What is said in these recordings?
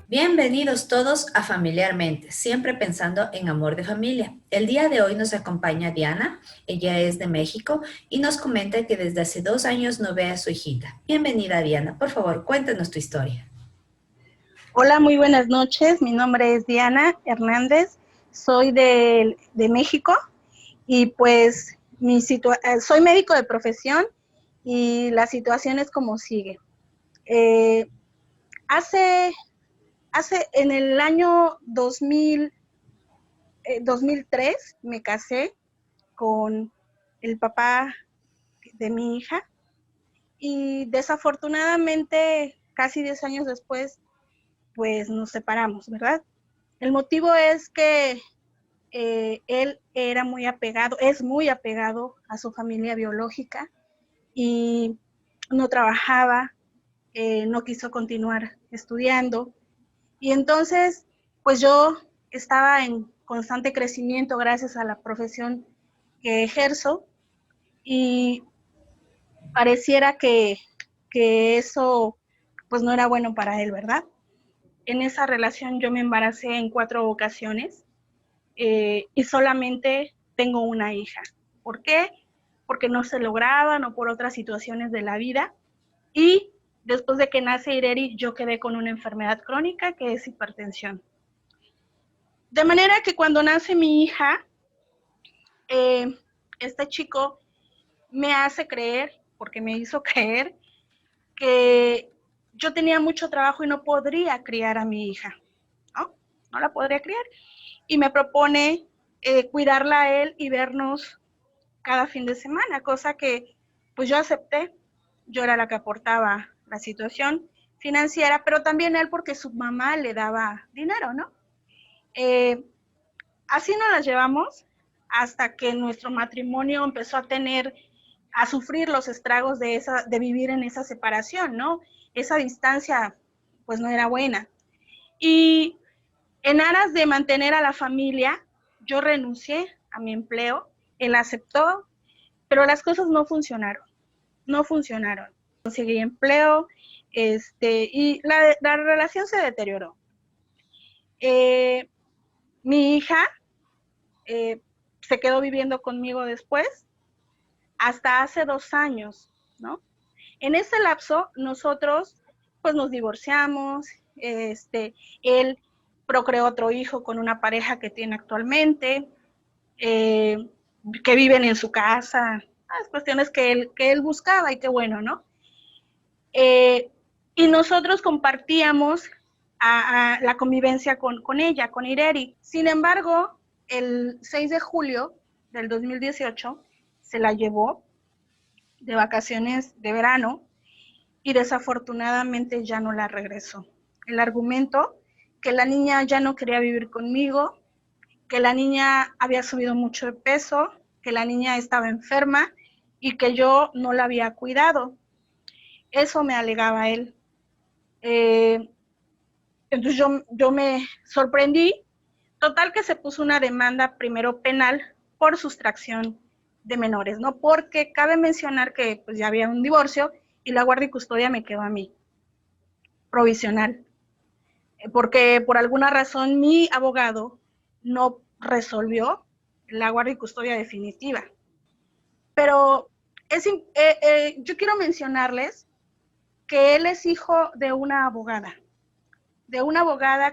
Bienvenidos todos a Familiarmente, siempre pensando en amor de familia. El día de hoy nos acompaña Diana, ella es de México y nos comenta que desde hace 2 años no ve a su hijita. Bienvenida Diana, por favor, cuéntanos tu historia. Hola, muy buenas noches. Mi nombre es Diana Hernández. Soy de México y pues soy médico de profesión y la situación es como sigue. Eh, hace, hace en el año 2003 me casé con el papá de mi hija y desafortunadamente casi 10 años después pues nos separamos, ¿verdad? El motivo es que él era muy apegado, es muy apegado a su familia biológica y no trabajaba, no quiso continuar estudiando. Y entonces, pues yo estaba en constante crecimiento gracias a la profesión que ejerzo y pareciera que eso pues no era bueno para él, ¿verdad? En esa relación yo me embaracé en 4 ocasiones y solamente tengo una hija. ¿Por qué? Porque no se lograban o por otras situaciones de la vida. Y después de que nace Ireri, yo quedé con una enfermedad crónica que es hipertensión. De manera que cuando nace mi hija, eh, este chico me hace creer, porque me hizo creer, que yo tenía mucho trabajo y no podría criar a mi hija, ¿no? No la podría criar. Y me propone cuidarla a él y vernos cada fin de semana, cosa que pues yo acepté. Yo era la que aportaba la situación financiera, pero también él porque su mamá le daba dinero, ¿no? Eh, Así nos las llevamos hasta que nuestro matrimonio empezó a sufrir los estragos de vivir en esa separación, ¿no? Esa distancia pues no era buena. Y en aras de mantener a la familia, yo renuncié a mi empleo, él aceptó, pero las cosas no funcionaron, no funcionaron. Conseguí empleo, y la relación se deterioró. Eh, Mi hija eh, se quedó viviendo conmigo después, hasta hace 2 años, ¿no? En ese lapso, nosotros, pues nos divorciamos, él procreó otro hijo con una pareja que tiene actualmente, eh, que viven en su casa, las cuestiones que él buscaba y qué bueno, ¿no? Eh, y nosotros compartíamos la convivencia con ella, con Ireri. Sin embargo, el 6 de julio del 2018 se la llevó de vacaciones de verano y desafortunadamente ya no la regresó. El argumento que la niña ya no quería vivir conmigo, que la niña había subido mucho de peso, que la niña estaba enferma y que yo no la había cuidado. Eso me alegaba él. Eh, entonces yo me sorprendí. Total que se puso una demanda primero penal por sustracción de menores, ¿no? Porque cabe mencionar que pues ya había un divorcio y la guardia y custodia me quedó a mí, provisional. Porque por alguna razón mi abogado no resolvió la guardia y custodia definitiva. Pero yo quiero mencionarles que él es hijo de una abogada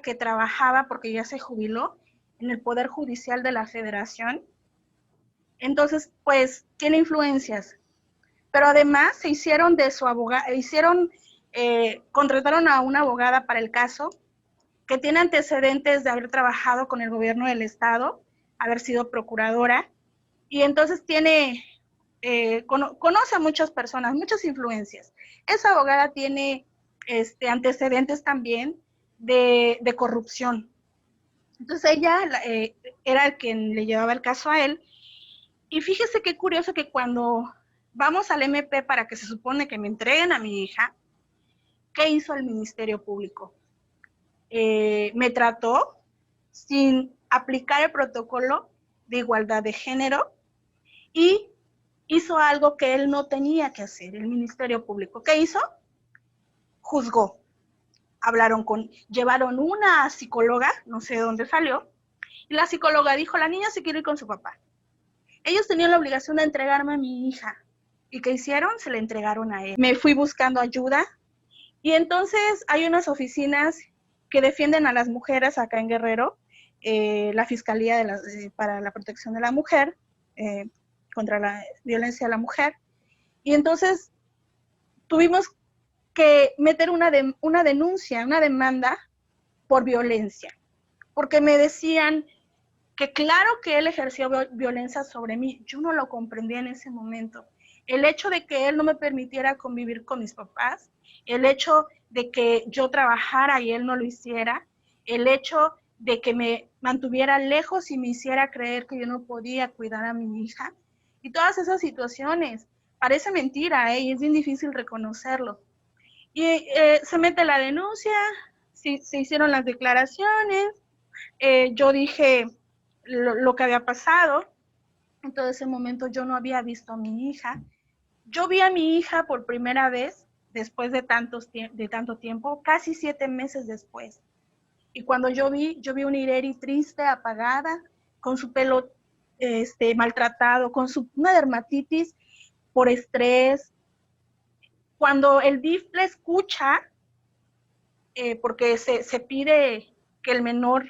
que trabajaba porque ya se jubiló en el Poder Judicial de la Federación. Entonces, pues, tiene influencias. Pero además se hicieron de su abogada, contrataron a una abogada para el caso que tiene antecedentes de haber trabajado con el gobierno del estado, haber sido procuradora, y entonces conoce a muchas personas, muchas influencias. Esa abogada tiene antecedentes también de corrupción. Entonces ella era quien le llevaba el caso a él. Y fíjese qué curioso que cuando vamos al MP para que se supone que me entreguen a mi hija, ¿qué hizo el Ministerio Público? Me trató sin aplicar el protocolo de igualdad de género y hizo algo que él no tenía que hacer, el Ministerio Público. ¿Qué hizo? Juzgó. llevaron una psicóloga, no sé de dónde salió, y la psicóloga dijo, la niña se quiere ir con su papá. Ellos tenían la obligación de entregarme a mi hija. ¿Y qué hicieron? Se la entregaron a él. Me fui buscando ayuda y entonces hay unas oficinas que defienden a las mujeres acá en Guerrero, la Fiscalía para la Protección de la Mujer, contra la violencia a la mujer. Y entonces tuvimos que meter una denuncia, una demanda por violencia, porque me decían que claro que él ejerció violencia sobre mí. Yo no lo comprendía en ese momento. El hecho de que él no me permitiera convivir con mis papás, el hecho de que yo trabajara y él no lo hiciera, el hecho de que me mantuviera lejos y me hiciera creer que yo no podía cuidar a mi hija, y todas esas situaciones. Parece mentira, y es bien difícil reconocerlo. Y se mete la denuncia, se hicieron las declaraciones, yo dije lo que había pasado. En todo ese momento yo no había visto a mi hija. Yo vi a mi hija por primera vez después de tanto tiempo, casi 7 meses después. Y cuando yo vi una Ireri triste, apagada, con su pelo maltratado, con una dermatitis por estrés. Cuando el DIF la escucha, porque se pide que el menor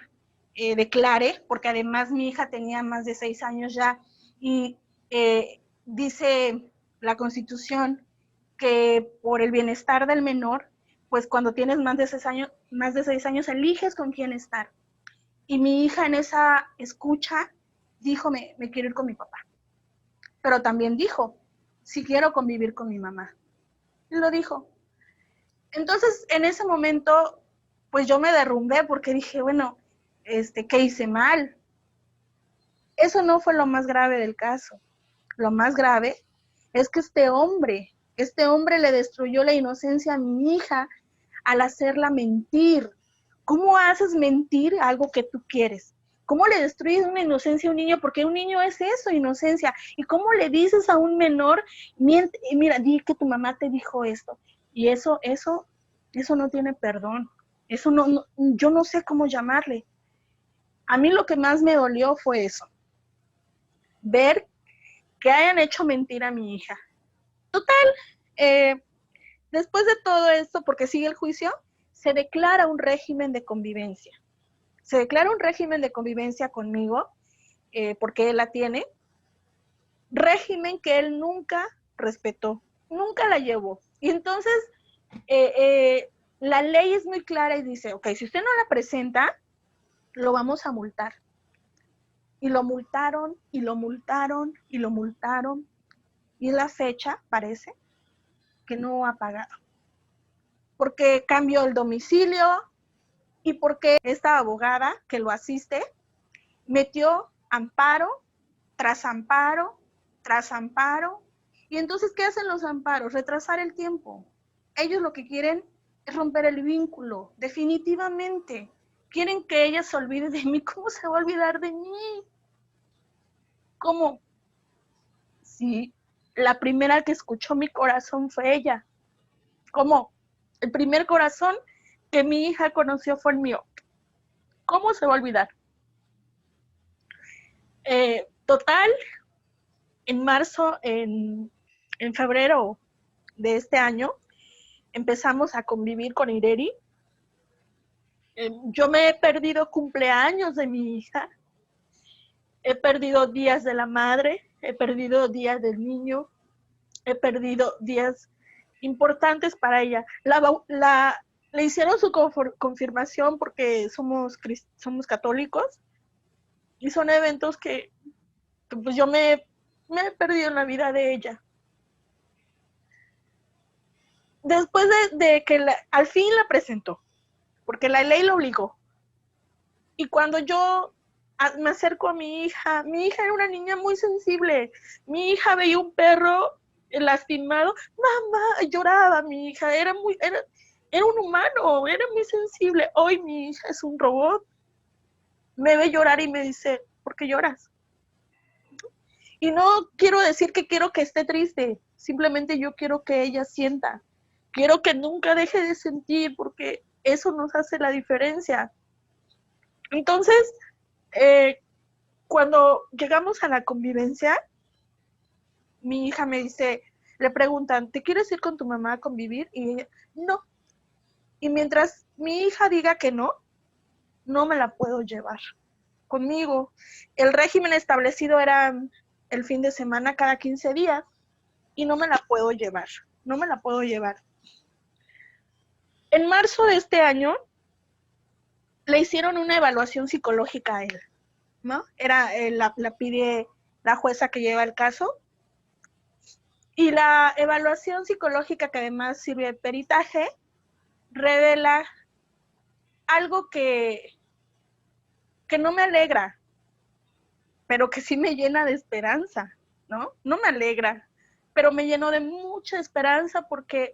declare, porque además mi hija tenía más de 6 años ya, y dice la Constitución que por el bienestar del menor, pues cuando tienes más de 6 años eliges con quién estar. Y mi hija en esa escucha dijo, me quiero ir con mi papá. Pero también dijo, sí quiero convivir con mi mamá. Y lo dijo. Entonces, en ese momento, pues yo me derrumbé porque dije, bueno, ¿qué hice mal? Eso no fue lo más grave del caso. Lo más grave es que este hombre le destruyó la inocencia a mi hija al hacerla mentir. ¿Cómo haces mentir algo que tú quieres? ¿Cómo le destruyes una inocencia a un niño? Porque un niño es eso, inocencia. ¿Y cómo le dices a un menor, mira, di que tu mamá te dijo esto? Y eso no tiene perdón. Eso no, yo no sé cómo llamarle. A mí lo que más me dolió fue eso. Ver que hayan hecho mentir a mi hija. Total, después de todo esto, porque sigue el juicio, se declara un régimen de convivencia. Se declara un régimen de convivencia conmigo, porque él la tiene. Régimen que él nunca respetó, nunca la llevó. Y entonces, la ley es muy clara y dice, ok, si usted no la presenta, lo vamos a multar. Y lo multaron, y lo multaron, y lo multaron. Y la fecha, parece, que no ha pagado. Porque cambió el domicilio y porque esta abogada que lo asiste metió amparo tras amparo, tras amparo. Y entonces, ¿qué hacen los amparos? Retrasar el tiempo. Ellos lo que quieren es romper el vínculo, definitivamente. Quieren que ella se olvide de mí. ¿Cómo se va a olvidar de mí? ¿Cómo? Sí, la primera que escuchó mi corazón fue ella. ¿Cómo? El primer corazón que mi hija conoció fue el mío. ¿Cómo se va a olvidar? Total, en marzo, en febrero de este año, empezamos a convivir con Ireri. Yo me he perdido cumpleaños de mi hija, he perdido días de la madre, he perdido días del niño, he perdido días importantes para ella. Le hicieron su confirmación porque somos católicos y son eventos que pues yo me he perdido en la vida de ella. Después de que al fin la presentó, porque la ley lo obligó. Y cuando yo me acerco a mi hija era una niña muy sensible. Mi hija veía un perro lastimado, mamá, lloraba mi hija, era un humano, era muy sensible. Hoy mi hija es un robot. Me ve llorar y me dice, ¿por qué lloras? Y no quiero decir que quiero que esté triste, simplemente yo quiero que ella sienta. Quiero que nunca deje de sentir, porque eso nos hace la diferencia. Entonces, cuando llegamos a la convivencia, mi hija me dice, le preguntan, ¿te quieres ir con tu mamá a convivir? Y ella, no. Y mientras mi hija diga que no, no me la puedo llevar conmigo. El régimen establecido era el fin de semana cada 15 días y no me la puedo llevar, no me la puedo llevar. En marzo de este año le hicieron una evaluación psicológica a él, ¿no? Era, la pide la jueza que lleva el caso, y la evaluación psicológica, que además sirve de peritaje, revela algo que no me alegra, pero que sí me llena de esperanza, ¿no? No me alegra, pero me llenó de mucha esperanza porque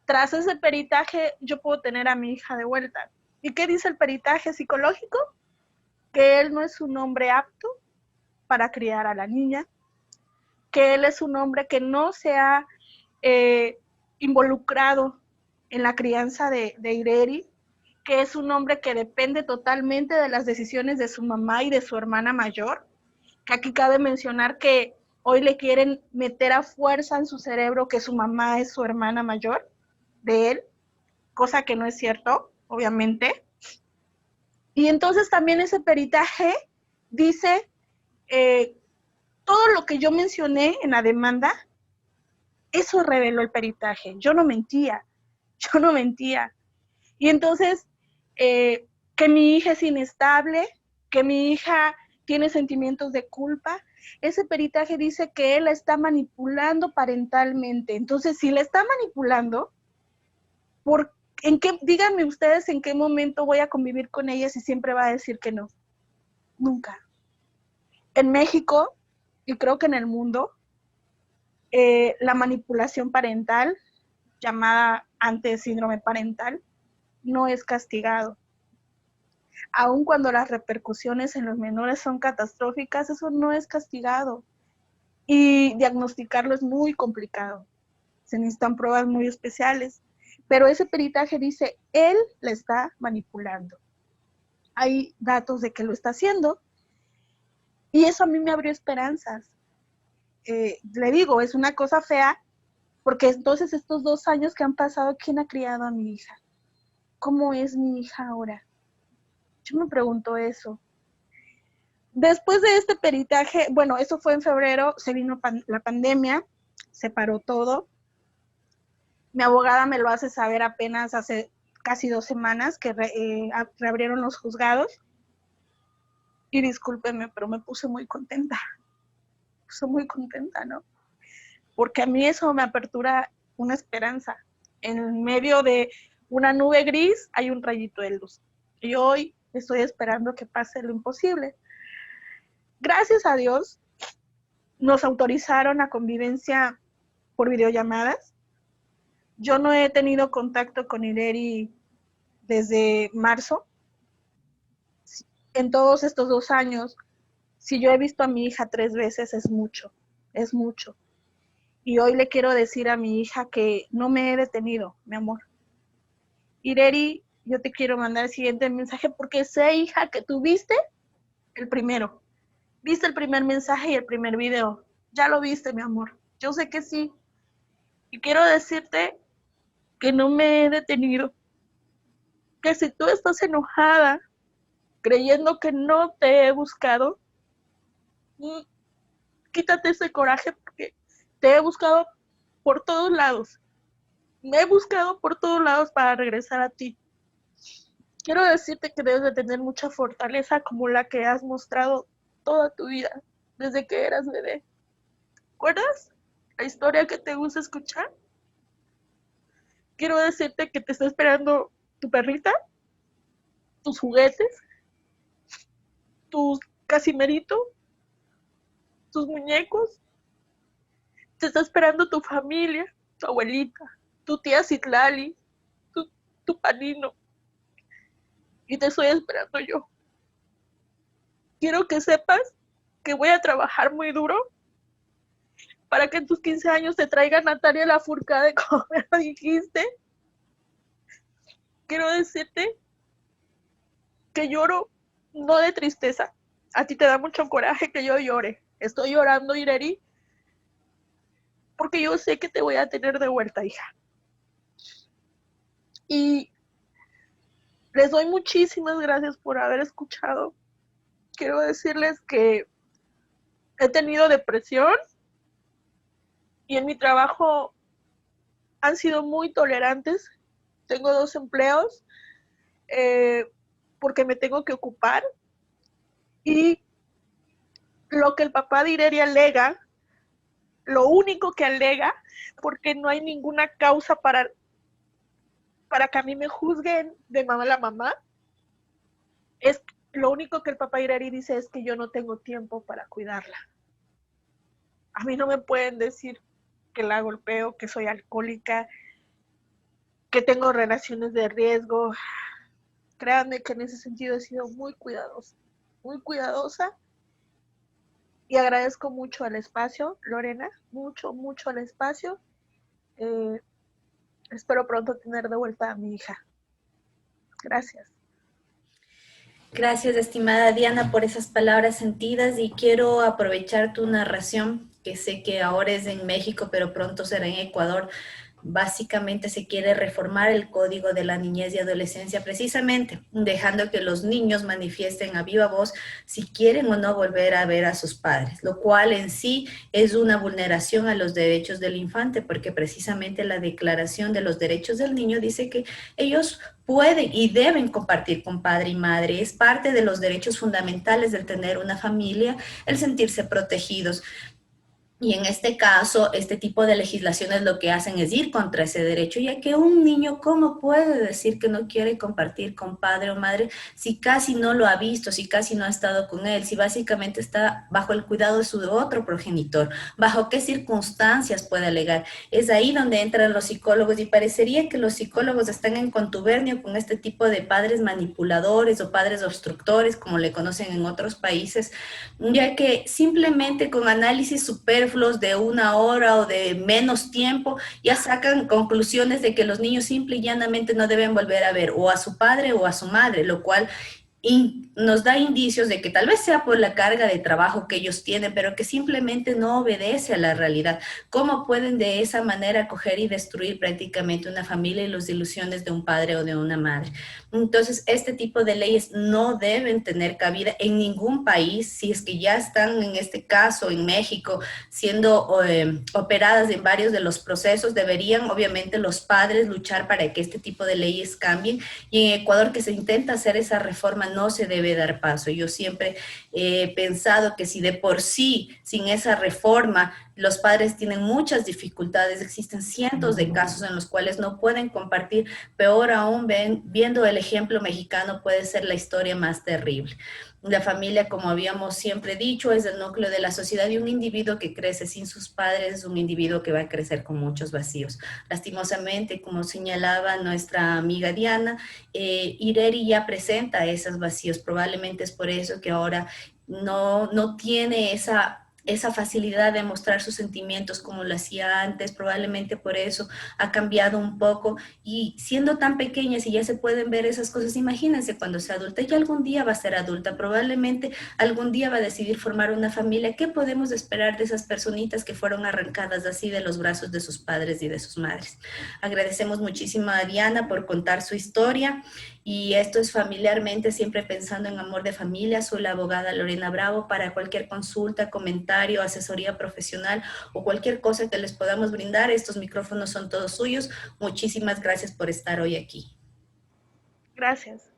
tras ese peritaje yo puedo tener a mi hija de vuelta. ¿Y qué dice el peritaje psicológico? Que él no es un hombre apto para criar a la niña, que él es un hombre que no se ha involucrado en la crianza de Ireri, que es un hombre que depende totalmente de las decisiones de su mamá y de su hermana mayor, que aquí cabe mencionar que hoy le quieren meter a fuerza en su cerebro que su mamá es su hermana mayor de él, cosa que no es cierto, obviamente. Y entonces también ese peritaje dice todo lo que yo mencioné en la demanda, eso reveló el peritaje. Yo no mentía. Y entonces, que mi hija es inestable, que mi hija tiene sentimientos de culpa, ese peritaje dice que él la está manipulando parentalmente. Entonces, si la está manipulando, díganme ustedes en qué momento voy a convivir con ella si siempre va a decir que no. Nunca. En México, y creo que en el mundo, la manipulación parental, llamada antes síndrome parental, no es castigado. Aun cuando las repercusiones en los menores son catastróficas, eso no es castigado. Y diagnosticarlo es muy complicado. Se necesitan pruebas muy especiales. Pero ese peritaje dice, él la está manipulando. Hay datos de que lo está haciendo. Y eso a mí me abrió esperanzas. Le digo, es una cosa fea, porque entonces estos 2 años que han pasado, ¿quién ha criado a mi hija? ¿Cómo es mi hija ahora? Yo me pregunto eso. Después de este peritaje, bueno, eso fue en febrero, se vino la pandemia, se paró todo. Mi abogada me lo hace saber apenas hace casi 2 semanas que reabrieron los juzgados. Y discúlpenme, pero me puse muy contenta. ¿No? Porque a mí eso me apertura una esperanza. En medio de una nube gris hay un rayito de luz. Y hoy estoy esperando que pase lo imposible. Gracias a Dios, nos autorizaron a convivencia por videollamadas. Yo no he tenido contacto con Ireri desde marzo. En todos estos 2 años, si yo he visto a mi hija 3 veces, es mucho. Y hoy le quiero decir a mi hija que no me he detenido, mi amor. Ireri, yo te quiero mandar el siguiente mensaje porque sé, hija, que tú viste el primero. Viste el primer mensaje y el primer video. Ya lo viste, mi amor. Yo sé que sí. Y quiero decirte que no me he detenido. Que si tú estás enojada, creyendo que no te he buscado, quítate ese coraje porque te he buscado por todos lados. Me he buscado por todos lados para regresar a ti. Quiero decirte que debes de tener mucha fortaleza como la que has mostrado toda tu vida, desde que eras bebé. ¿Recuerdas la historia que te gusta escuchar? Quiero decirte que te está esperando tu perrita, tus juguetes, tu casimerito, tus muñecos. Te está esperando tu familia, tu abuelita, tu tía Citlali, tu panino. Y te estoy esperando yo. Quiero que sepas que voy a trabajar muy duro para que en tus 15 años te traiga Natalia Lafourcade, como me lo dijiste. quiero decirte que lloro no de tristeza. A ti te da mucho coraje que yo llore. Estoy llorando, Ireri, porque yo sé que te voy a tener de vuelta, hija. Y les doy muchísimas gracias por haber escuchado. Quiero decirles que he tenido depresión y en mi trabajo han sido muy tolerantes. Tengo 2 empleos porque me tengo que ocupar. Y lo que el papá de Ireri alega, lo único que alega, porque no hay ninguna causa para que a mí me juzguen de mamá a la mamá, es lo único que el papá Ireri dice es que yo no tengo tiempo para cuidarla. A mí no me pueden decir que la golpeo, que soy alcohólica, que tengo relaciones de riesgo. Créanme que en ese sentido he sido muy cuidadosa y agradezco mucho al espacio, Lorena, mucho, mucho al espacio. Espero pronto tener de vuelta a mi hija. Gracias. Gracias, estimada Diana, por esas palabras sentidas y quiero aprovechar tu narración, que sé que ahora es en México, pero pronto será en Ecuador. Básicamente se quiere reformar el Código de la Niñez y Adolescencia precisamente, dejando que los niños manifiesten a viva voz si quieren o no volver a ver a sus padres, lo cual en sí es una vulneración a los derechos del infante, porque precisamente la Declaración de los Derechos del Niño dice que ellos pueden y deben compartir con padre y madre. Es parte de los derechos fundamentales del tener una familia, el sentirse protegidos. Y en este caso, este tipo de legislaciones lo que hacen es ir contra ese derecho, ya que un niño, ¿cómo puede decir que no quiere compartir con padre o madre si casi no lo ha visto, si casi no ha estado con él, si básicamente está bajo el cuidado de su otro progenitor? ¿Bajo qué circunstancias puede alegar? Es ahí donde entran los psicólogos y parecería que los psicólogos están en contubernio con este tipo de padres manipuladores o padres obstructores, como le conocen en otros países, ya que simplemente con análisis superfluos de 1 hora o de menos tiempo, ya sacan conclusiones de que los niños simple y llanamente no deben volver a ver o a su padre o a su madre, lo cual nos da indicios de que tal vez sea por la carga de trabajo que ellos tienen, pero que simplemente no obedece a la realidad. ¿Cómo pueden de esa manera coger y destruir prácticamente una familia y las ilusiones de un padre o de una madre? Entonces, este tipo de leyes no deben tener cabida en ningún país. Si es que ya están, en este caso, en México, siendo operadas en varios de los procesos, deberían obviamente los padres luchar para que este tipo de leyes cambien. Y en Ecuador, que se intenta hacer esa reforma, no se debe dar paso. Yo siempre he pensado que si de por sí, sin esa reforma, los padres tienen muchas dificultades, existen cientos de casos en los cuales no pueden compartir, peor aún, viendo el ejemplo mexicano, puede ser la historia más terrible. La familia, como habíamos siempre dicho, es el núcleo de la sociedad y un individuo que crece sin sus padres es un individuo que va a crecer con muchos vacíos. Lastimosamente, como señalaba nuestra amiga Diana, Ireri ya presenta esos vacíos. Probablemente es por eso que ahora no tiene esa facilidad de mostrar sus sentimientos como lo hacía antes. Probablemente por eso ha cambiado un poco, y siendo tan pequeñas y ya se pueden ver esas cosas, imagínense cuando sea adulta, ya algún día va a ser adulta, probablemente algún día va a decidir formar una familia. ¿Qué podemos esperar de esas personitas que fueron arrancadas así de los brazos de sus padres y de sus madres? Agradecemos muchísimo a Diana por contar su historia. Y esto es Familiarmente, siempre pensando en amor de familia. Soy la abogada Lorena Bravo. Para cualquier consulta, comentario, asesoría profesional o cualquier cosa que les podamos brindar, estos micrófonos son todos suyos. Muchísimas gracias por estar hoy aquí. Gracias.